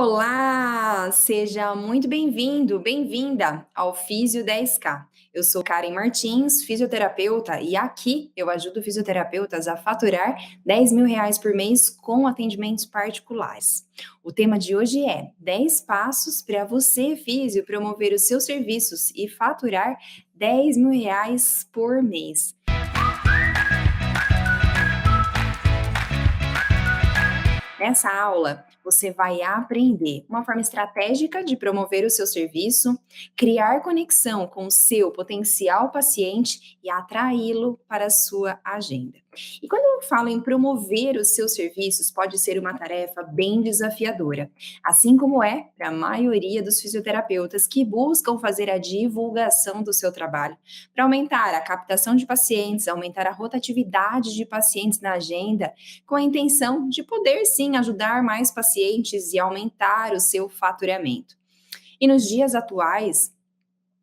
Olá, seja muito bem-vindo, bem-vinda ao Físio 10K. Eu sou Karen Martins, fisioterapeuta, e aqui eu ajudo fisioterapeutas a faturar R$ 10.000 por mês com atendimentos particulares. O tema de hoje é 10 passos para você, físio, promover os seus serviços e faturar R$ 10.000 por mês. Nessa aula, você vai aprender uma forma estratégica de promover o seu serviço, criar conexão com o seu potencial paciente e atraí-lo para a sua agenda. E quando eu falo em promover os seus serviços, pode ser uma tarefa bem desafiadora, assim como é para a maioria dos fisioterapeutas que buscam fazer a divulgação do seu trabalho, para aumentar a captação de pacientes, aumentar a rotatividade de pacientes na agenda, com a intenção de poder sim ajudar mais pacientes e aumentar o seu faturamento. E nos dias atuais,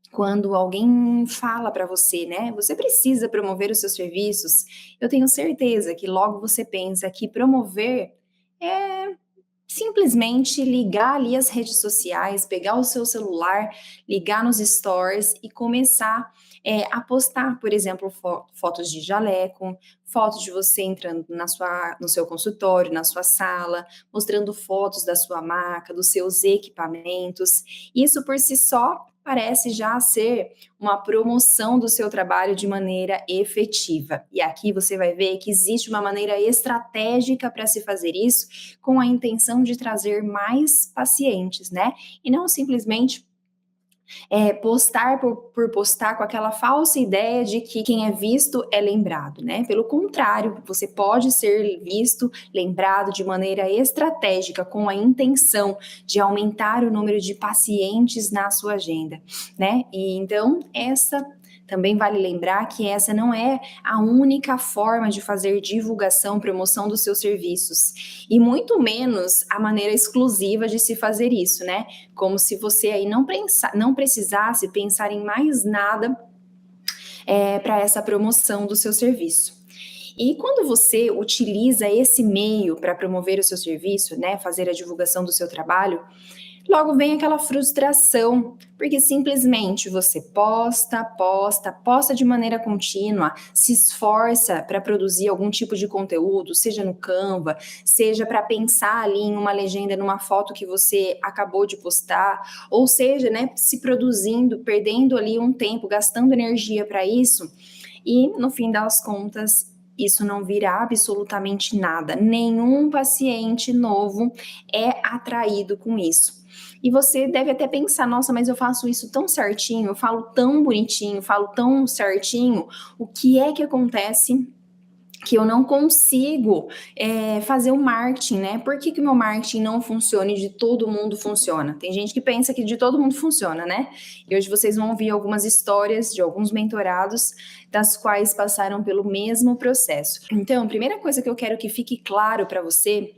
quando alguém fala para você, né, você precisa promover os seus serviços, eu tenho certeza que logo você pensa que promover é simplesmente ligar ali as redes sociais, pegar o seu celular, ligar nos stories e começar a postar, por exemplo, fotos de jaleco, fotos de você entrando no seu consultório, na sua sala, mostrando fotos da sua maca, dos seus equipamentos. Isso por si só parece já ser uma promoção do seu trabalho de maneira efetiva. E aqui você vai ver que existe uma maneira estratégica para se fazer isso, com a intenção de trazer mais pacientes, né? E não simplesmente postar por postar com aquela falsa ideia de que quem é visto é lembrado, né? Pelo contrário, você pode ser visto, lembrado de maneira estratégica, com a intenção de aumentar o número de pacientes na sua agenda, né? E então, também vale lembrar que essa não é a única forma de fazer divulgação, promoção dos seus serviços, e muito menos a maneira exclusiva de se fazer isso, né? Como se você aí não precisasse pensar em mais nada para essa promoção do seu serviço. E quando você utiliza esse meio para promover o seu serviço, né, fazer a divulgação do seu trabalho, logo vem aquela frustração, porque simplesmente você posta de maneira contínua, se esforça para produzir algum tipo de conteúdo, seja no Canva, seja para pensar ali em uma legenda numa foto que você acabou de postar, ou seja, né, se produzindo, perdendo ali um tempo, gastando energia para isso, e no fim das contas, isso não vira absolutamente nada. Nenhum paciente novo é atraído com isso. E você deve até pensar, nossa, mas eu faço isso tão certinho, eu falo tão bonitinho, falo tão certinho, o que é que acontece que eu não consigo fazer o marketing, né? Por que o meu marketing não funciona e de todo mundo funciona? Tem gente que pensa que de todo mundo funciona, né? E hoje vocês vão ouvir algumas histórias de alguns mentorados das quais passaram pelo mesmo processo. Então, a primeira coisa que eu quero que fique claro para você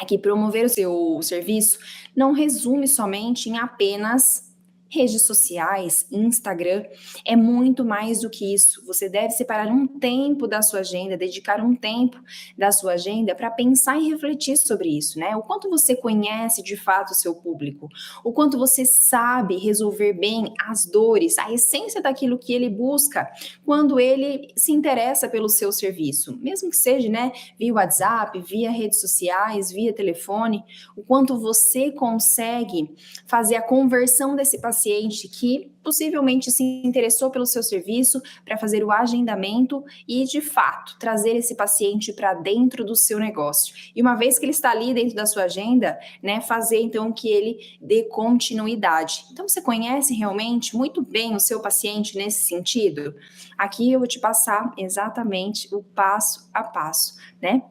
é que promover o seu serviço não resume somente em apenas redes sociais, Instagram, é muito mais do que isso. Você deve separar um tempo da sua agenda, dedicar um tempo da sua agenda para pensar e refletir sobre isso, né? O quanto você conhece de fato o seu público, o quanto você sabe resolver bem as dores, a essência daquilo que ele busca quando ele se interessa pelo seu serviço, mesmo que seja, né, via WhatsApp, via redes sociais, via telefone, o quanto você consegue fazer a conversão desse paciente que possivelmente se interessou pelo seu serviço para fazer o agendamento e, de fato, trazer esse paciente para dentro do seu negócio. E uma vez que ele está ali dentro da sua agenda, né, fazer então que ele dê continuidade. Então, você conhece realmente muito bem o seu paciente nesse sentido? Aqui eu vou te passar exatamente o passo a passo, né?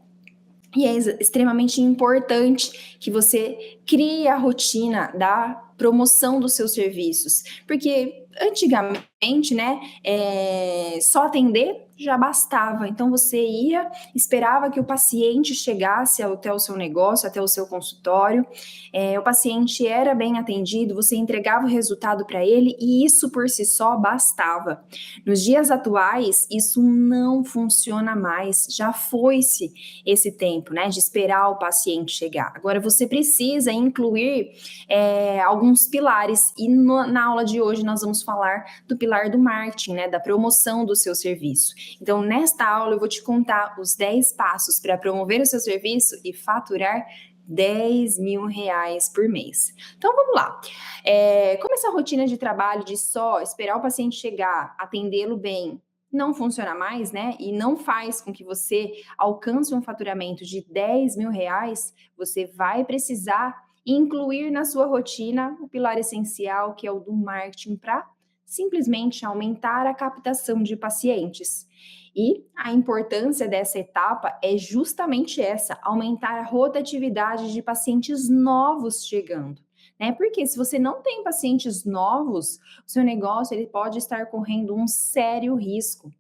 E é extremamente importante que você crie a rotina da promoção dos seus serviços, porque antigamente, né, só atender já bastava. Então você ia, esperava que o paciente chegasse até o seu negócio, até o seu consultório, o paciente era bem atendido, você entregava o resultado para ele e isso por si só bastava. Nos dias atuais, isso não funciona mais, já foi-se esse tempo, né, de esperar o paciente chegar. Agora você precisa incluir alguns pilares. E na aula de hoje nós vamos falar do pilar do marketing, né, da promoção do seu serviço. Então, nesta aula eu vou te contar os 10 passos para promover o seu serviço e faturar R$ 10.000 por mês. Então, vamos lá. Como essa rotina de trabalho de só esperar o paciente chegar, atendê-lo bem, não funciona mais, né? E não faz com que você alcance um faturamento de R$ 10.000, você vai precisar incluir na sua rotina o pilar essencial, que é o do marketing, para simplesmente aumentar a captação de pacientes. E a importância dessa etapa é justamente essa: aumentar a rotatividade de pacientes novos chegando. Né? Porque se você não tem pacientes novos, o seu negócio ele pode estar correndo um sério risco.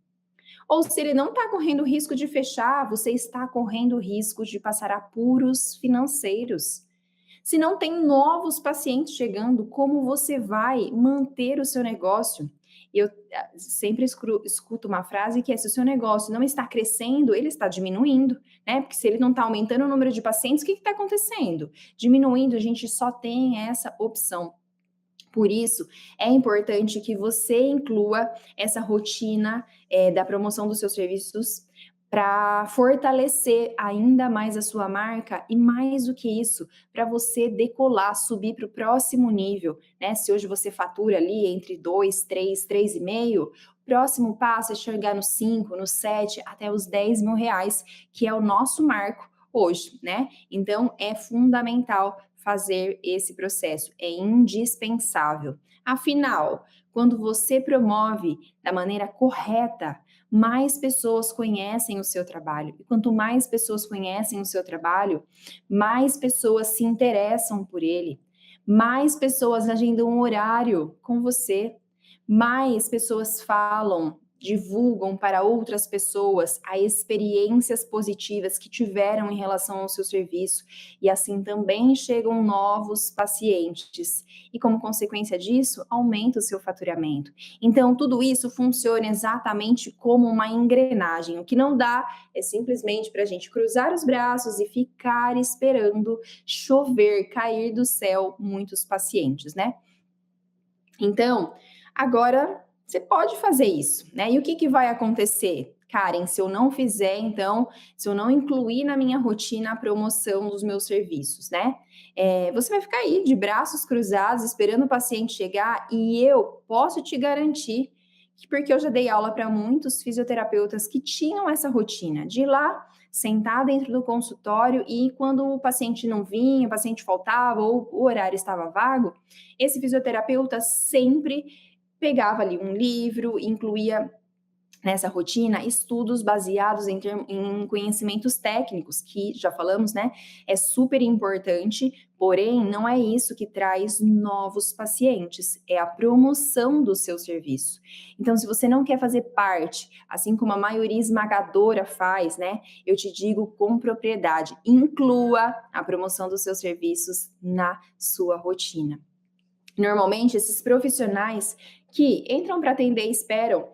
Ou se ele não está correndo risco de fechar, você está correndo risco de passar apuros financeiros. Se não tem novos pacientes chegando, como você vai manter o seu negócio? Eu sempre escuto uma frase que é: se o seu negócio não está crescendo, ele está diminuindo, né? Porque se ele não está aumentando o número de pacientes, o que está acontecendo? Diminuindo, a gente só tem essa opção. Por isso, é importante que você inclua essa rotina da promoção dos seus serviços para fortalecer ainda mais a sua marca e, mais do que isso, para você decolar, subir para o próximo nível, né? Se hoje você fatura ali entre 2, 3, 3,5, o próximo passo é chegar no 5, no 7, até os R$ 10.000, que é o nosso marco hoje, né? Então, é fundamental fazer esse processo, é indispensável. Afinal, quando você promove da maneira correta, mais pessoas conhecem o seu trabalho. E quanto mais pessoas conhecem o seu trabalho, mais pessoas se interessam por ele, mais pessoas agendam um horário com você, mais pessoas falam, divulgam para outras pessoas as experiências positivas que tiveram em relação ao seu serviço, e assim também chegam novos pacientes. E como consequência disso, aumenta o seu faturamento. Então, tudo isso funciona exatamente como uma engrenagem. O que não dá é simplesmente para a gente cruzar os braços e ficar esperando chover, cair do céu muitos pacientes, né? Então, agora você pode fazer isso, né? E o que vai acontecer? Karen, se eu não fizer, então, se eu não incluir na minha rotina a promoção dos meus serviços, né? Você vai ficar aí de braços cruzados, esperando o paciente chegar, e eu posso te garantir que, porque eu já dei aula para muitos fisioterapeutas que tinham essa rotina de ir lá, sentar dentro do consultório, e quando o paciente não vinha, o paciente faltava ou o horário estava vago, esse fisioterapeuta sempre pegava ali um livro, incluía nessa rotina estudos baseados em conhecimentos técnicos, que já falamos, né? É super importante, porém não é isso que traz novos pacientes, é a promoção do seu serviço. Então, se você não quer fazer parte, assim como a maioria esmagadora faz, né? Eu te digo com propriedade, inclua a promoção dos seus serviços na sua rotina. Normalmente, esses profissionais que entram para atender e esperam,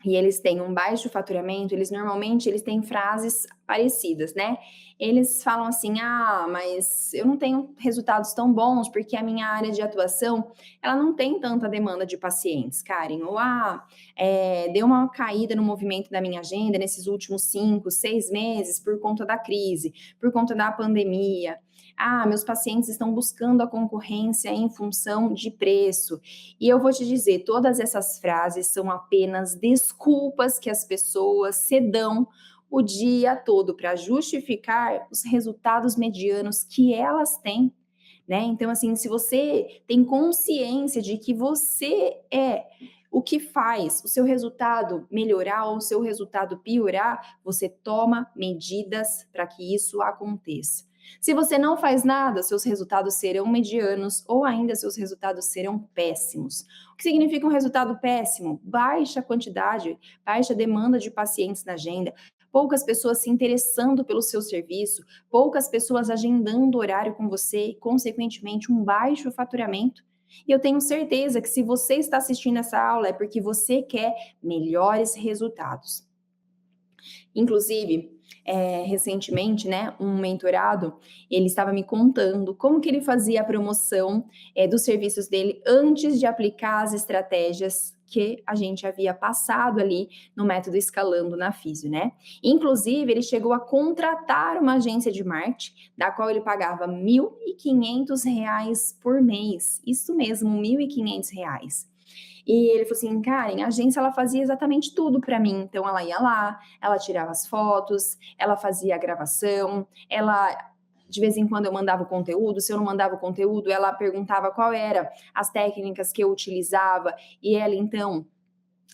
e eles têm um baixo faturamento, normalmente eles têm frases parecidas, né? Eles falam assim: ah, mas eu não tenho resultados tão bons porque a minha área de atuação, ela não tem tanta demanda de pacientes, Karen. Ou, deu uma caída no movimento da minha agenda nesses últimos 5, 6 meses por conta da crise, por conta da pandemia. Ah, meus pacientes estão buscando a concorrência em função de preço. E eu vou te dizer, todas essas frases são apenas desculpas que as pessoas se dão o dia todo para justificar os resultados medianos que elas têm, né? Então, assim, se você tem consciência de que você é o que faz o seu resultado melhorar ou o seu resultado piorar, você toma medidas para que isso aconteça. Se você não faz nada, seus resultados serão medianos ou ainda seus resultados serão péssimos. O que significa um resultado péssimo? Baixa quantidade, baixa demanda de pacientes na agenda, poucas pessoas se interessando pelo seu serviço, poucas pessoas agendando horário com você e, consequentemente, um baixo faturamento. E eu tenho certeza que se você está assistindo essa aula é porque você quer melhores resultados. Inclusive, recentemente, né, um mentorado, ele estava me contando como que ele fazia a promoção, dos serviços dele antes de aplicar as estratégias que a gente havia passado ali no método escalando na Físio, né. Inclusive, ele chegou a contratar uma agência de marketing, da qual ele pagava R$ 1.500 por mês. Isso mesmo, R$ 1.500. E ele falou assim: Karen, a agência ela fazia exatamente tudo para mim. Então ela ia lá, ela tirava as fotos, ela fazia a gravação, ela de vez em quando eu mandava o conteúdo, se eu não mandava o conteúdo, ela perguntava qual era as técnicas que eu utilizava e ela então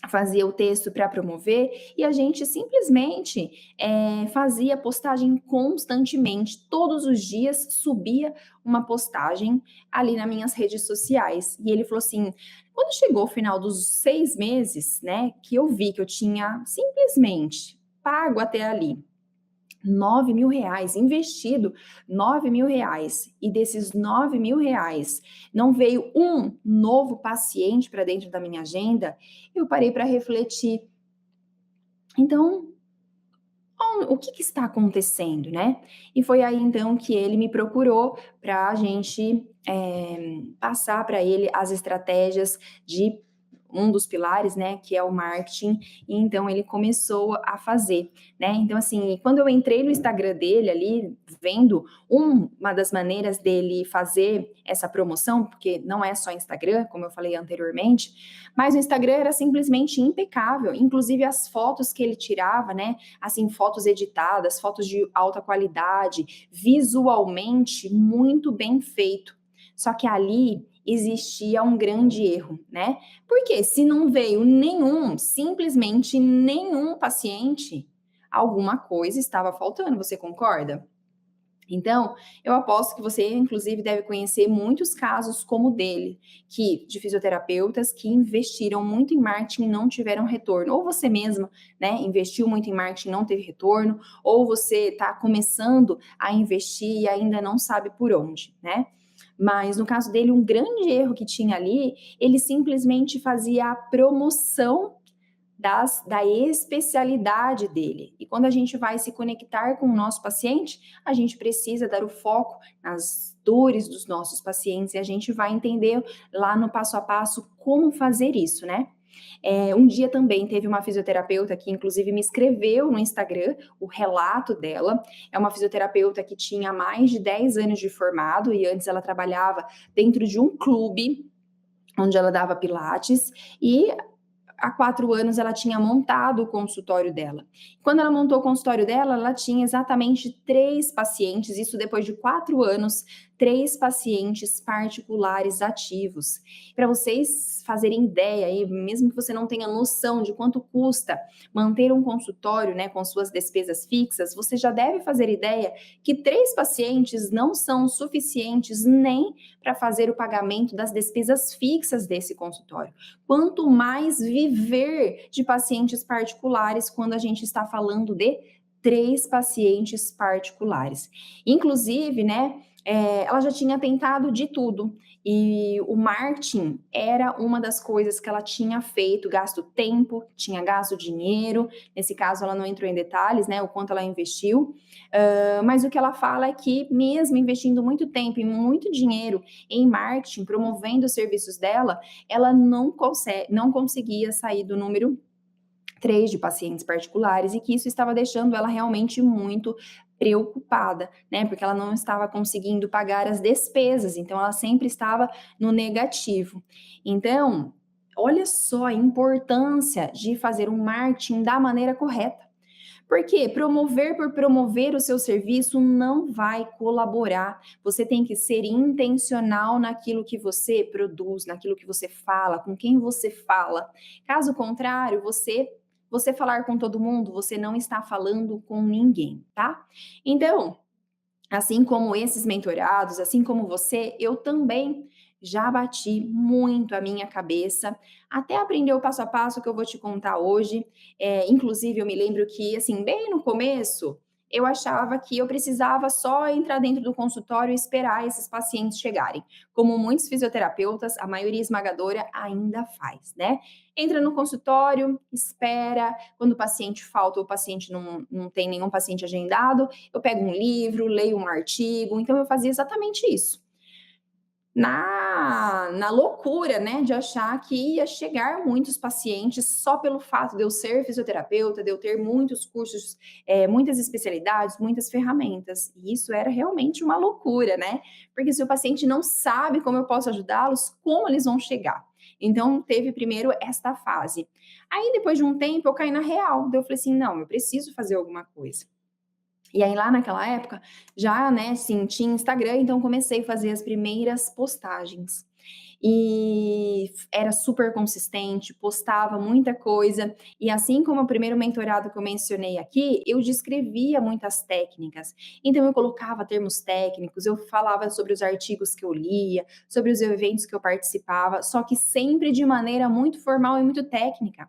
fazia o texto para promover e a gente simplesmente fazia postagem constantemente, todos os dias subia uma postagem ali nas minhas redes sociais. E ele falou assim: quando chegou o final dos 6 meses, né, que eu vi que eu tinha simplesmente pago até ali R$ 9.000, investido R$ 9.000, e desses R$ 9.000 não veio um novo paciente para dentro da minha agenda, eu parei para refletir. Então, o que, que está acontecendo, né? E foi aí então que ele me procurou para a gente passar para ele as estratégias de um dos pilares, né, que é o marketing, e então ele começou a fazer, né? Então, assim, quando eu entrei no Instagram dele ali, vendo uma das maneiras dele fazer essa promoção, porque não é só Instagram, como eu falei anteriormente, mas o Instagram era simplesmente impecável, inclusive as fotos que ele tirava, né, assim, fotos editadas, fotos de alta qualidade, visualmente muito bem feito. Só que ali existia um grande erro, né? Porque se não veio nenhum, simplesmente nenhum paciente, alguma coisa estava faltando, você concorda? Então, eu aposto que você, inclusive, deve conhecer muitos casos como o dele, de fisioterapeutas que investiram muito em marketing e não tiveram retorno. Ou você mesma, né, investiu muito em marketing e não teve retorno, ou você está começando a investir e ainda não sabe por onde, né? Mas no caso dele, um grande erro que tinha ali, ele simplesmente fazia a promoção da especialidade dele. E quando a gente vai se conectar com o nosso paciente, a gente precisa dar o foco nas dores dos nossos pacientes e a gente vai entender lá no passo a passo como fazer isso, né? Um dia também teve uma fisioterapeuta que, inclusive, me escreveu no Instagram o relato dela. É uma fisioterapeuta que tinha mais de 10 anos de formado e antes ela trabalhava dentro de um clube onde ela dava pilates e há 4 anos ela tinha montado o consultório dela. Quando ela montou o consultório dela, ela tinha exatamente 3 pacientes, isso depois de 4 anos, 3 pacientes particulares ativos. Para vocês fazerem ideia aí, mesmo que você não tenha noção de quanto custa manter um consultório, né, com suas despesas fixas, você já deve fazer ideia que 3 pacientes não são suficientes nem para fazer o pagamento das despesas fixas desse consultório. Quanto mais viver de pacientes particulares quando a gente está falando de 3 pacientes particulares. Inclusive, né, ela já tinha tentado de tudo. E o marketing era uma das coisas que ela tinha feito, gasto tempo, tinha gasto dinheiro. Nesse caso, ela não entrou em detalhes, né, o quanto ela investiu. Mas o que ela fala é que, mesmo investindo muito tempo e muito dinheiro em marketing, promovendo os serviços dela, ela não conseguia sair do número 3 de pacientes particulares e que isso estava deixando ela realmente muito preocupada, né? Porque ela não estava conseguindo pagar as despesas, então ela sempre estava no negativo. Então, olha só a importância de fazer um marketing da maneira correta. Porque promover por promover o seu serviço não vai colaborar. Você tem que ser intencional naquilo que você produz, naquilo que você fala, com quem você fala. Caso contrário, você falar com todo mundo, você não está falando com ninguém, tá? Então, assim como esses mentorados, assim como você, eu também já bati muito a minha cabeça até aprender o passo a passo que eu vou te contar hoje. Inclusive, eu me lembro que, assim, bem no começo, eu achava que eu precisava só entrar dentro do consultório e esperar esses pacientes chegarem, como muitos fisioterapeutas, a maioria esmagadora ainda faz, né? Entra no consultório, espera, quando o paciente falta ou o paciente não tem nenhum paciente agendado, eu pego um livro, leio um artigo, então eu fazia exatamente isso na loucura, né, de achar que ia chegar muitos pacientes só pelo fato de eu ser fisioterapeuta, de eu ter muitos cursos, muitas especialidades, muitas ferramentas. E isso era realmente uma loucura, né? Porque se o paciente não sabe como eu posso ajudá-los, como eles vão chegar? Então, teve primeiro esta fase. Aí, depois de um tempo, eu caí na real. Daí eu falei assim: não, eu preciso fazer alguma coisa. E aí lá naquela época, já, né, assim, tinha Instagram, então comecei a fazer as primeiras postagens. E era super consistente, postava muita coisa, e assim como o primeiro mentorado que eu mencionei aqui, eu descrevia muitas técnicas. Então eu colocava termos técnicos, eu falava sobre os artigos que eu lia, sobre os eventos que eu participava, só que sempre de maneira muito formal e muito técnica.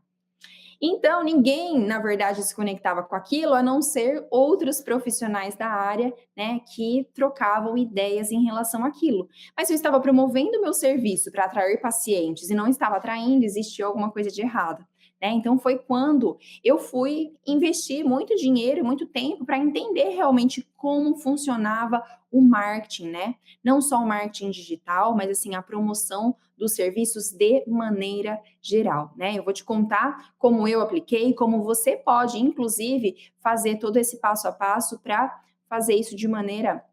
Então, ninguém, na verdade, se conectava com aquilo, a não ser outros profissionais da área, né, que trocavam ideias em relação àquilo. Mas se eu estava promovendo o meu serviço para atrair pacientes e não estava atraindo, existia alguma coisa de errado. Né? Então, foi quando eu fui investir muito dinheiro e muito tempo para entender realmente como funcionava o marketing, né? Não só o marketing digital, mas assim, a promoção dos serviços de maneira geral, né? Eu vou te contar como eu apliquei, como você pode, inclusive, fazer todo esse passo a passo para fazer isso de maneira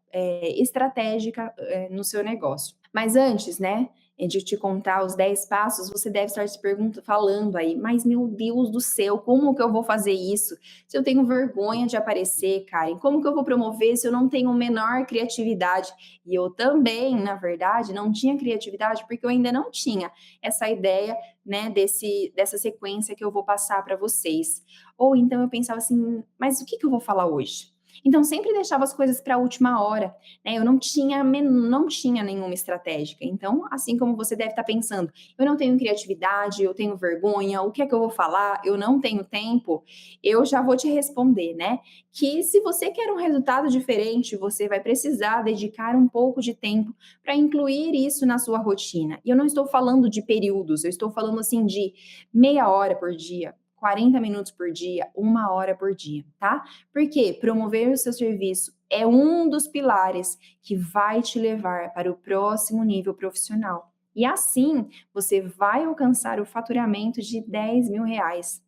estratégica no seu negócio. Mas antes, né, de te contar os 10 passos, você deve estar se perguntando, falando aí, mas meu Deus do céu, como que eu vou fazer isso? Se eu tenho vergonha de aparecer, Karen, como que eu vou promover se eu não tenho menor criatividade? E eu também, na verdade, não tinha criatividade porque eu ainda não tinha essa ideia, né, dessa sequência que eu vou passar para vocês. Ou então eu pensava assim, mas o que eu vou falar hoje? Então sempre deixava as coisas para a última hora, né? Eu não tinha nenhuma estratégica. Então, assim como você deve estar pensando, eu não tenho criatividade, eu tenho vergonha, o que é que eu vou falar? Eu não tenho tempo. Eu já vou te responder, né? Que se você quer um resultado diferente, você vai precisar dedicar um pouco de tempo para incluir isso na sua rotina. E eu não estou falando de períodos, eu estou falando assim de meia hora por dia, 40 minutos por dia, uma hora por dia, tá? Porque promover o seu serviço é um dos pilares que vai te levar para o próximo nível profissional. E assim você vai alcançar o faturamento de R$ 10.000.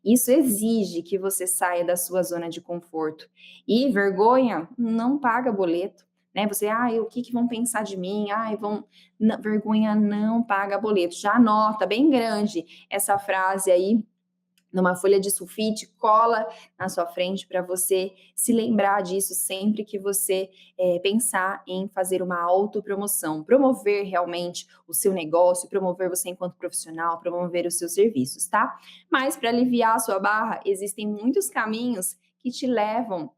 Isso exige que você saia da sua zona de conforto. E vergonha não paga boleto. Né? Você, o que vão pensar de mim? Vergonha não paga boleto. Já anota bem grande essa frase aí numa folha de sulfite, cola na sua frente para você se lembrar disso sempre que você pensar em fazer uma autopromoção, promover realmente o seu negócio, promover você enquanto profissional, promover os seus serviços, tá? Mas para aliviar a sua barra, existem muitos caminhos que te levam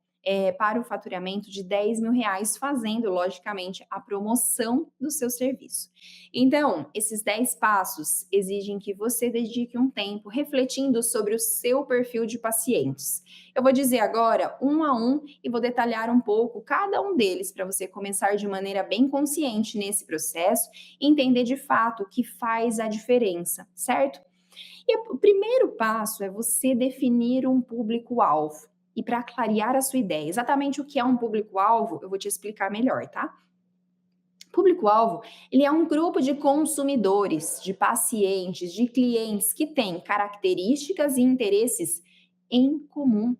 para o faturamento de R$ 10.000, fazendo, logicamente, a promoção do seu serviço. Então, esses 10 passos exigem que você dedique um tempo refletindo sobre o seu perfil de pacientes. Eu vou dizer agora um a um e vou detalhar um pouco cada um deles para você começar de maneira bem consciente nesse processo e entender de fato o que faz a diferença, certo? E o primeiro passo é você definir um público-alvo. E para clarear a sua ideia, exatamente o que é um público-alvo, eu vou te explicar melhor, tá? Público-alvo, ele é um grupo de consumidores, de pacientes, de clientes que têm características e interesses em comum.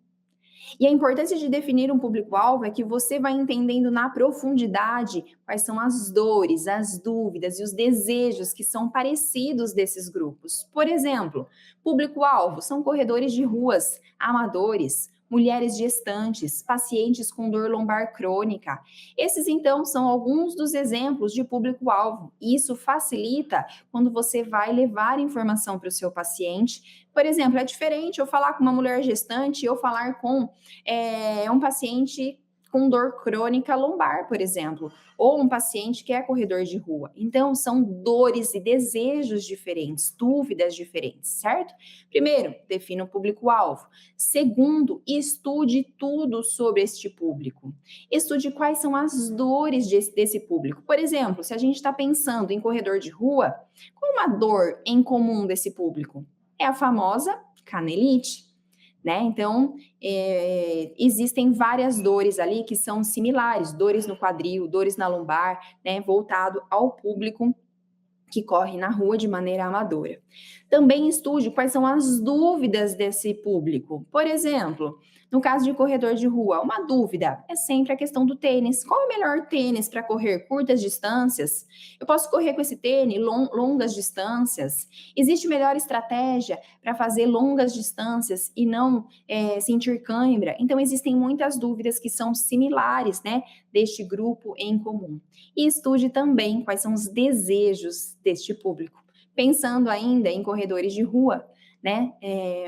E a importância de definir um público-alvo é que você vai entendendo na profundidade quais são as dores, as dúvidas e os desejos que são parecidos desses grupos. Por exemplo, público-alvo são corredores de ruas, amadores, mulheres gestantes, pacientes com dor lombar crônica. Esses, então, são alguns dos exemplos de público-alvo. Isso facilita quando você vai levar informação para o seu paciente. Por exemplo, é diferente eu falar com uma mulher gestante e eu falar com um paciente com dor crônica lombar, por exemplo, ou um paciente que é corredor de rua. Então, são dores e desejos diferentes, dúvidas diferentes, certo? Primeiro, defina o público-alvo. Segundo, estude tudo sobre este público. Estude quais são as dores desse público. Por exemplo, se a gente está pensando em corredor de rua, qual uma dor em comum desse público? É a famosa canelite, né? Então, existem várias dores ali que são similares, dores no quadril, dores na lombar, né? Voltado ao público que corre na rua de maneira amadora. Também estude quais são as dúvidas desse público. Por exemplo, no caso de corredor de rua, uma dúvida é sempre a questão do tênis. Qual é o melhor tênis para correr curtas distâncias? Eu posso correr com esse tênis longas distâncias? Existe melhor estratégia para fazer longas distâncias e não sentir cãibra? Então, existem muitas dúvidas que são similares, né, deste grupo em comum. E estude também quais são os desejos deste público. Pensando ainda em corredores de rua, né?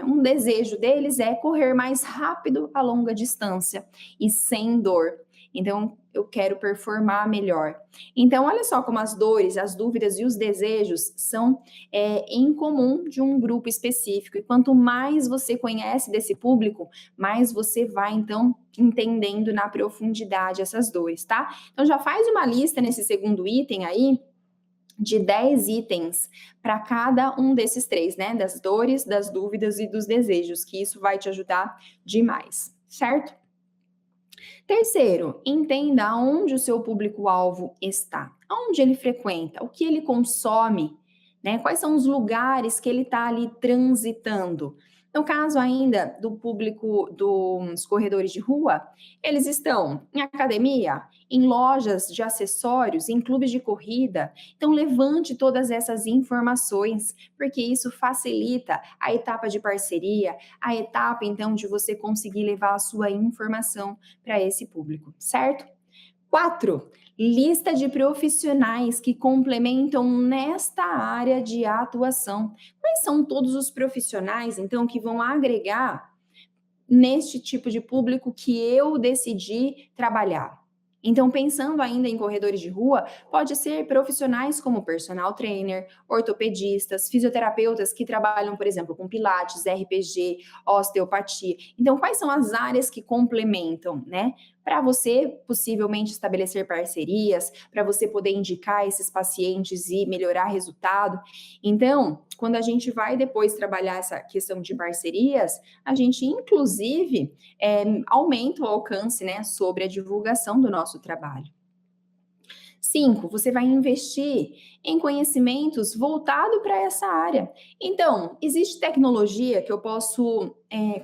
Um desejo deles é correr mais rápido a longa distância e sem dor. Então, eu quero performar melhor. Então, olha só como as dores, as dúvidas e os desejos são em comum de um grupo específico. E quanto mais você conhece desse público, mais você vai, então, entendendo na profundidade essas dores, tá? Então, já faz uma lista nesse segundo item aí, de 10 itens para cada um desses três, né? Das dores, das dúvidas e dos desejos, que isso vai te ajudar demais, certo? Terceiro, entenda aonde o seu público-alvo está, aonde ele frequenta, o que ele consome, né? Quais são os lugares que ele está ali transitando. No caso ainda do público dos corredores de rua, eles estão em academia, em lojas de acessórios, em clubes de corrida. Então, levante todas essas informações, porque isso facilita a etapa de parceria, a etapa, então, de você conseguir levar a sua informação para esse público, certo? 4. Lista de profissionais que complementam nesta área de atuação. Quais são todos os profissionais, então, que vão agregar neste tipo de público que eu decidi trabalhar? Então, pensando ainda em corredores de rua, pode ser profissionais como personal trainer, ortopedistas, fisioterapeutas que trabalham, por exemplo, com pilates, RPG, osteopatia. Então, quais são as áreas que complementam, né? Para você possivelmente estabelecer parcerias, para você poder indicar esses pacientes e melhorar resultado. Então, quando a gente vai depois trabalhar essa questão de parcerias, a gente inclusive aumenta o alcance, né, sobre a divulgação do nosso trabalho. 5, você vai investir em conhecimentos voltado para essa área. Então, existe tecnologia que eu posso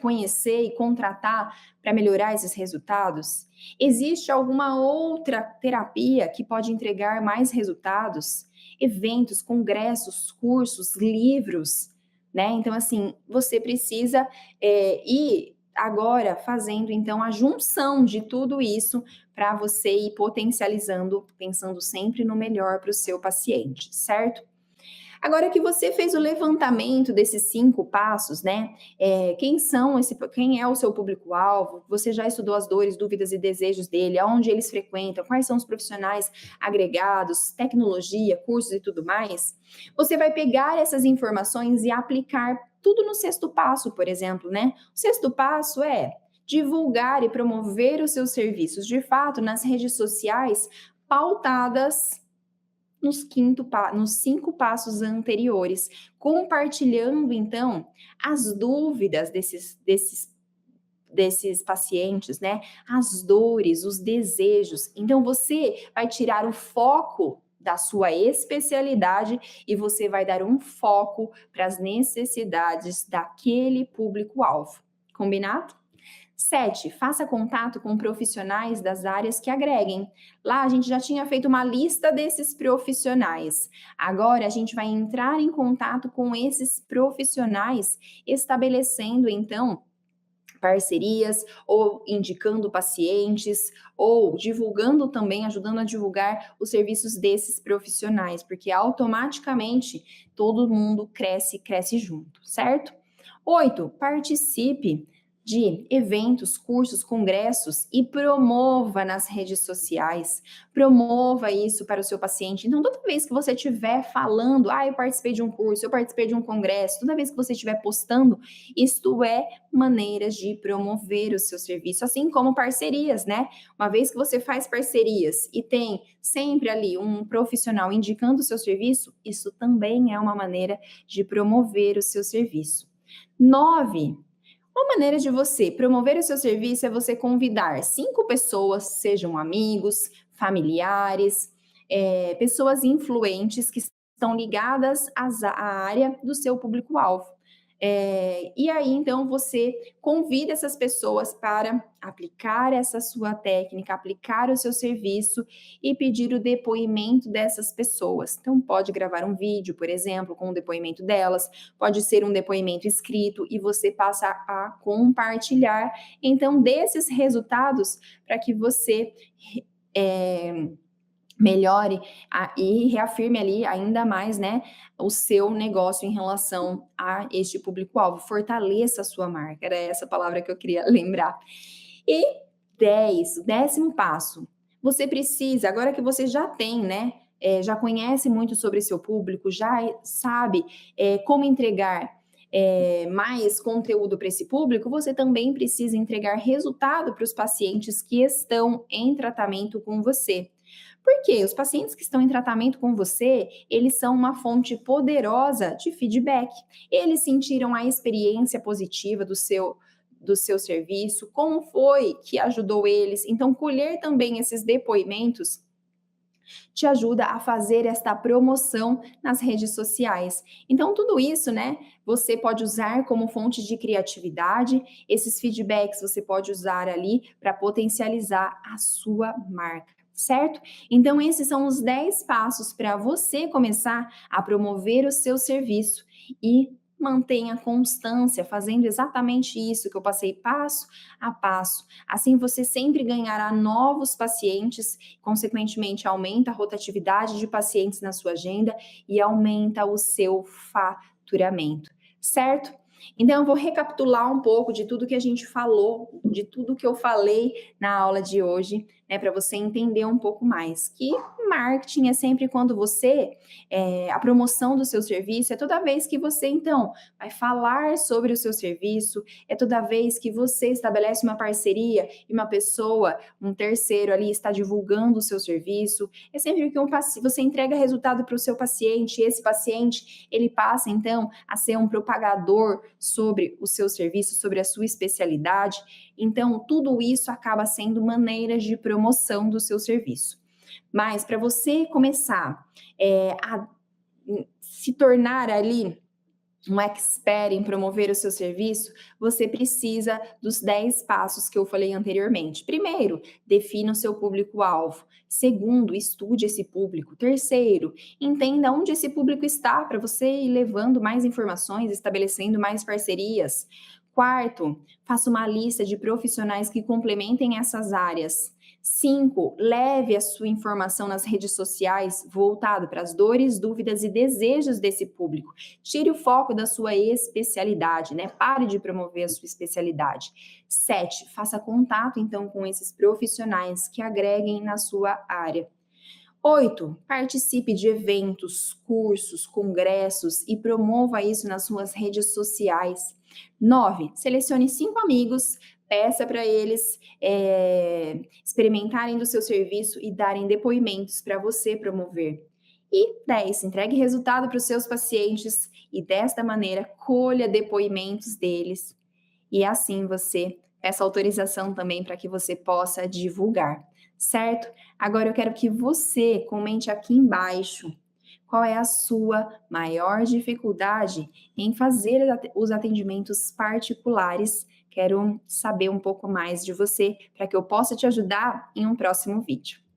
conhecer e contratar para melhorar esses resultados? Existe alguma outra terapia que pode entregar mais resultados? Eventos, congressos, cursos, livros, né? Então, assim, você precisa ir agora fazendo, então, a junção de tudo isso para você ir potencializando, pensando sempre no melhor para o seu paciente, certo? Agora que você fez o levantamento desses 5 passos, né? Quem é o seu público-alvo? Você já estudou as dores, dúvidas e desejos dele, aonde eles frequentam, quais são os profissionais agregados, tecnologia, cursos e tudo mais? Você vai pegar essas informações e aplicar tudo no sexto passo, por exemplo, né? O sexto passo é divulgar e promover os seus serviços de fato nas redes sociais pautadas nos 5 passos anteriores, compartilhando então as dúvidas desses pacientes, né? As dores, os desejos. Então você vai tirar o foco da sua especialidade e você vai dar um foco para as necessidades daquele público-alvo. Combinado? 7. Faça contato com profissionais das áreas que agreguem. Lá a gente já tinha feito uma lista desses profissionais. Agora a gente vai entrar em contato com esses profissionais, estabelecendo então parcerias ou indicando pacientes ou divulgando também, ajudando a divulgar os serviços desses profissionais, porque automaticamente todo mundo cresce junto, certo? 8. Participe de eventos, cursos, congressos e promova nas redes sociais, promova isso para o seu paciente. Então, toda vez que você estiver falando, eu participei de um curso, eu participei de um congresso, toda vez que você estiver postando, isto é maneiras de promover o seu serviço, assim como parcerias, né? Uma vez que você faz parcerias e tem sempre ali um profissional indicando o seu serviço, isso também é uma maneira de promover o seu serviço. 9. Uma maneira de você promover o seu serviço é você convidar 5 pessoas, sejam amigos, familiares, pessoas influentes que estão ligadas à área do seu público-alvo. E aí, então, você convida essas pessoas para aplicar essa sua técnica, aplicar o seu serviço e pedir o depoimento dessas pessoas. Então, pode gravar um vídeo, por exemplo, com o depoimento delas, pode ser um depoimento escrito e você passa a compartilhar, então, desses resultados para que você é, melhore e reafirme ali ainda mais, né, o seu negócio em relação a este público-alvo. Fortaleça a sua marca, era essa palavra que eu queria lembrar. E 10, o 10º passo, você precisa, agora que você já tem, né, já conhece muito sobre seu público, já sabe como entregar mais conteúdo para esse público, você também precisa entregar resultado para os pacientes que estão em tratamento com você. Porque os pacientes que estão em tratamento com você, eles são uma fonte poderosa de feedback. Eles sentiram a experiência positiva do seu serviço, como foi que ajudou eles. Então, colher também esses depoimentos te ajuda a fazer esta promoção nas redes sociais. Então, tudo isso, né, você pode usar como fonte de criatividade, esses feedbacks você pode usar ali para potencializar a sua marca. Certo? Então, esses são os 10 passos para você começar a promover o seu serviço e mantenha constância, fazendo exatamente isso que eu passei passo a passo. Assim, você sempre ganhará novos pacientes, consequentemente, aumenta a rotatividade de pacientes na sua agenda e aumenta o seu faturamento, certo? Então, eu vou recapitular um pouco de tudo que a gente falou, de tudo que eu falei na aula de hoje, né, para você entender um pouco mais. Que marketing é sempre quando você, a promoção do seu serviço, é toda vez que você, então, vai falar sobre o seu serviço, é toda vez que você estabelece uma parceria e uma pessoa, um terceiro ali, está divulgando o seu serviço, é sempre que você entrega resultado para o seu paciente, e esse paciente, ele passa, então, a ser um propagador sobre o seu serviço, sobre a sua especialidade. Então, tudo isso acaba sendo maneiras de promoção do seu serviço. Mas para você começar a se tornar ali um expert em promover o seu serviço, você precisa dos 10 passos que eu falei anteriormente. Primeiro, defina o seu público-alvo. Segundo, estude esse público. Terceiro, entenda onde esse público está para você ir levando mais informações, estabelecendo mais parcerias. Quarto, faça uma lista de profissionais que complementem essas áreas. 5. Leve a sua informação nas redes sociais voltado para as dores, dúvidas e desejos desse público. Tire o foco da sua especialidade, né? Pare de promover a sua especialidade. 7. Faça contato, então, com esses profissionais que agreguem na sua área. 8. Participe de eventos, cursos, congressos e promova isso nas suas redes sociais. 9. Selecione 5 amigos, peça para eles experimentarem do seu serviço e darem depoimentos para você promover. E 10. Entregue resultado para os seus pacientes e desta maneira colha depoimentos deles. E assim você peça autorização também para que você possa divulgar, certo? Agora eu quero que você comente aqui embaixo qual é a sua maior dificuldade em fazer os atendimentos particulares. Quero saber um pouco mais de você para que eu possa te ajudar em um próximo vídeo.